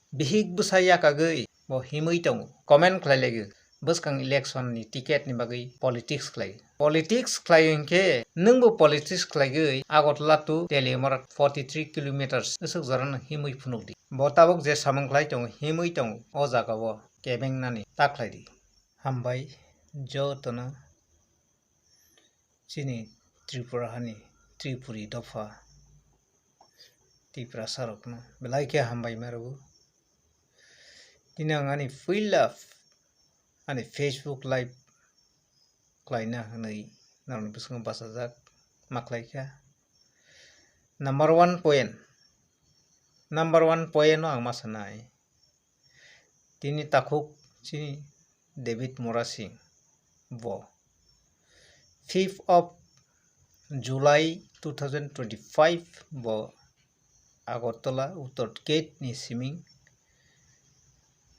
Bihig busaya kagui bo himui tong comment khlailegu buskang election ni ticket ni bagui politics khlai ke nungbo politics khlaigui agot latu Delhi mar 43 kilometers usuk jaran himui phunukdi bo tabuk je samung khlai tong himui tong o jaga bo kebeng nani taklaidi hambai jo tono chini Tripura hani Tripuri dofa Tripura sarokno belai ke hambai marubu tinang ani fuila ani Facebook live klaina hanai narni bisung basajak maklaika number 1 point no ang masanai tini takuk chini David Morasing bo 5th of July 2025 bo Agartala Uttar Gate ni siming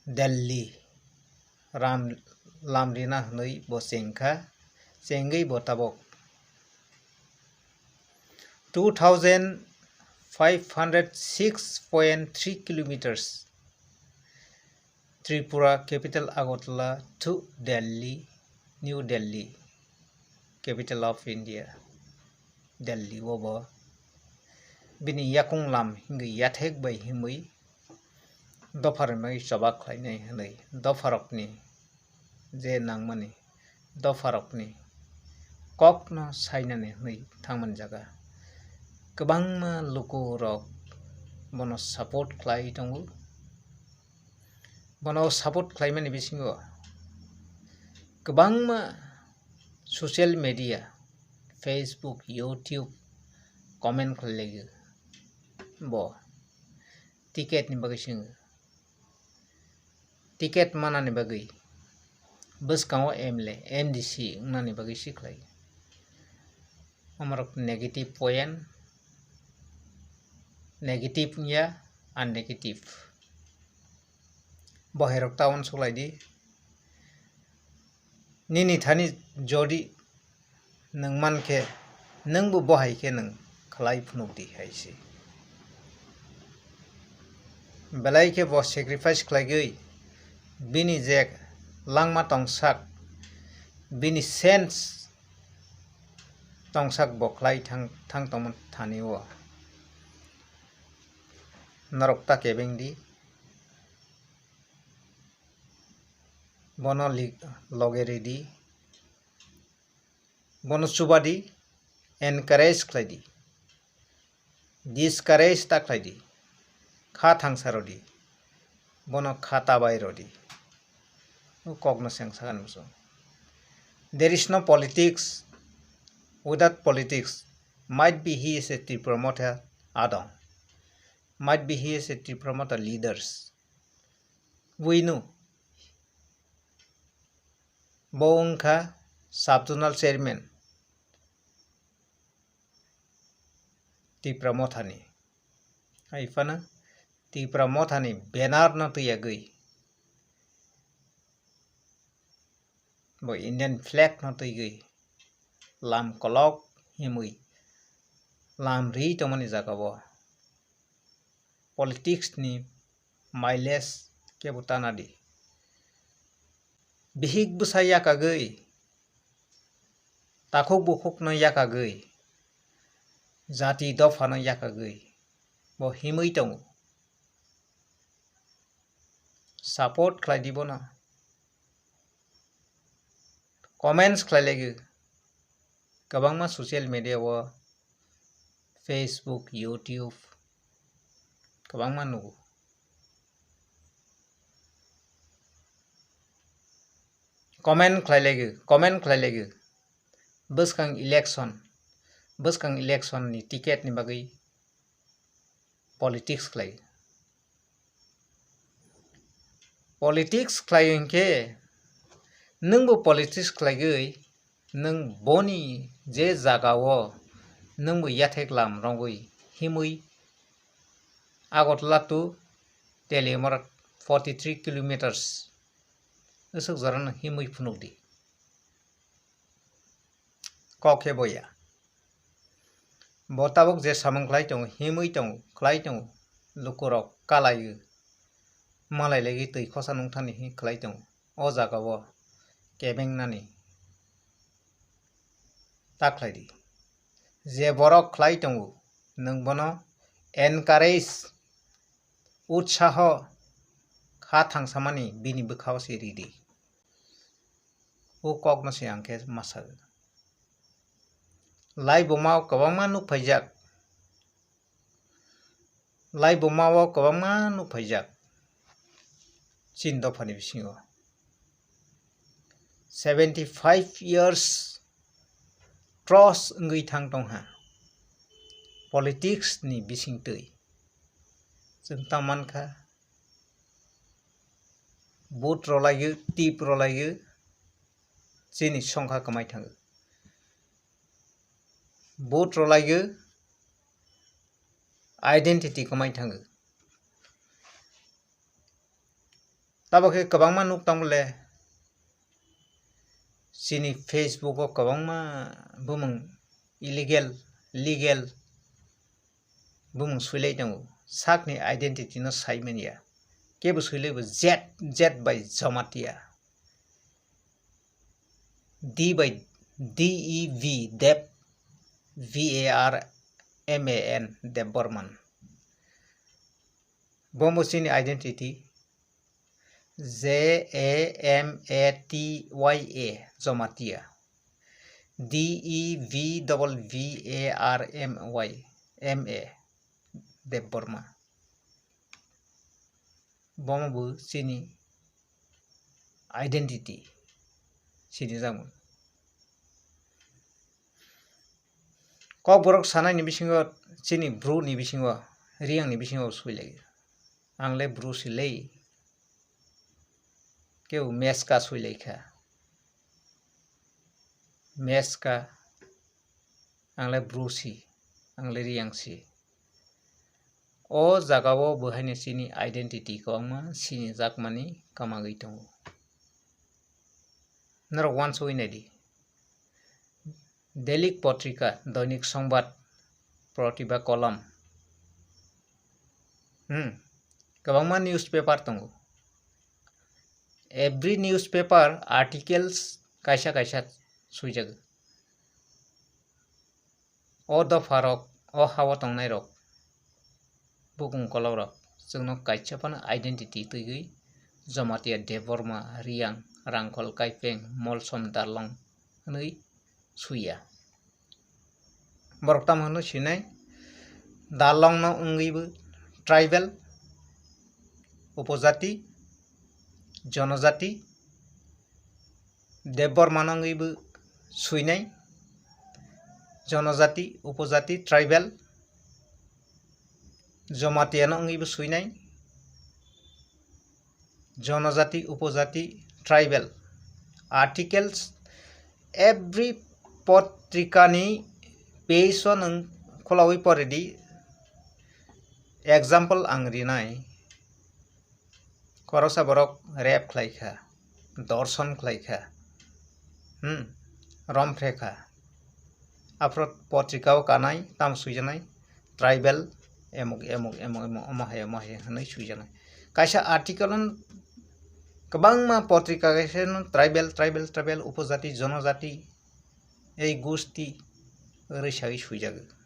Delhi Lamrina hanai bo sengei bo tabok 2506.3 kilometers Tripura capital Agartala to Delhi New Delhi capital of India Delhi wobo bini yakung lam hingi yathek bai himui dofar mai sobak khlainai hanai dofarokni je nangmani dofarokni kokno sainani hanai thangman jaga kwbangma luku rok bono support khlai tongo bono support khlaimani bisingo kwbangma social media Facebook YouTube comment khlailegu bo ticket ni bagui sing ticket manani bagui buskango MLA MDC nani bagui siklai amarok negative point negative nya unnegative boherok taon sulaidi nini thani jodi nangmanke nangbu bohaike nang khlai phunukdi haisi belai ke bo sacrifice khlaigui bini je langma tongsak bini sense tongsak bo khlai thang tongman thaniwo narokta kebengdi bono logeredi bono subadi encourage khlaidi discourage ta khlaidi kha thangsarodi bono khata bairodi kokno sengsagan muso there is no politics without politics might be he is a promoter adon might be he is a promoter leaders we know bongkha subzonal chairman Tipramothani aifana Tipramothani banner na tuyagui bo Indian flag na tuyagui lam kolok himui lam ri tomani jagabo politics ni mileage ke butanadi bihig busa yakagui takuk bukuk no yakagui jati dofa no yakagui bo himui tongo support khlai dibo na comments khlailegu kwbangma social media o Facebook YouTube kwbangma nugo comment khlailegu buskang election ni ticket ni bagui politics khlai ke nungbo politics khlaigui nung boni je jagao nungbo yathek lam rongui himui Agartala to Delhi mar 43 kilometers usuk jaran himui phunukdi kokhe boya bo tabuk je samung khlai tongo himui tongo khlai tongo lukurok kalaigu मालाय लायगि तै खसा नंथानि हि खलाय दं अ जागाव केबेंनानि ताख्लायदि जे बरक खलाय दं नों बनो encourage उत्साह खा थांसामानि बिनि बोखाव सिरिदि ओ कगनसे आंके मासा लाई बोमाव कबांमा नुफायजाक लाई बोमाव कबांमा नुफायजाक चीन दफानि बिसिङाव 75 years क्रस ngै थां दंहा पलिटिक्स नि बिसिं तै जों तामानखा बुट रलायो टिप रलायो चीनी संखा कमाय थाङो बुट रलायो आइडेन्टिटी कमाय थाङो ताबके कबांमा नुक तांबले चीनी फेसबुक कबांमा बुमुं इलीगल लीगल बुमुं सुइलाय दं साकनि आइडेन्टिटी न साइमेनिया केबो सुइलायबो जेट बाय जमातिया डी बाय DEV देव VARMAN देव बर्मन बोमो चीनी identity JAMATYA Jamatia DEVVARMY Dev Barma बोमो चीनी आइडेन्टिटी चीनी जामुन कबरक सानायनि बिसिङाव चीनी ब्रुनि बिसिङाव रियांनि बिसिङाव सुइलायो आंले ब्रु सिलै केउ मेसका सुइलायखा मेसका आंले ब्रुसी आंले रियांसी ओ जागाव बहायने चीनी आइडेन्टिटी कबांमा चीनी जाकमानि कमागै दं नर वान सुइनायदि दैनिक पत्रिका दैनिक संबाद प्रतिभा कलम कबांमा न्यूज़पेपर दं एवरी न्यूज़पेपर आर्टिकल्स कायसा कायसा सुइजाग ओ दफारक ओ हावा तंनाय रक बुकुं कलरक जोंनो कायसापान आइडेन्टिटी तैगै जमातिया देवर्मा रियां रांखल काइपें मलसम दारलं नै सुइया बरकताम होनो सिनाय दारलं न उंगैबो ट्राइबल उपजाति जनजाति देवबर्मा नंगैबो सुइनाय जनजाति उपजाति ट्राइबल जमातिया नंगैबो सुइनाय जनजाति उपजाति ट्राइबल आर्टिकल्स एवरी पत्रिकानि पेज नों खोलावै परेदि एग्जाम्पल आं रिनाय करसा बरक रेप खलायखा दर्शन खलायखा रमफ्रेखा आफ्रोत पत्रिकाव कानाय ताम सुइजानाय ट्राइबल एमुक एमुक एमुक एमुक अमाहाय अमाहाय होननाय सुइजानाय कायसा आर्टिकलन कबांमा पत्रिका कैसे ट्राइबल उपजाति जनजाति ए गोष्ठी ओरै सागै सुइजागो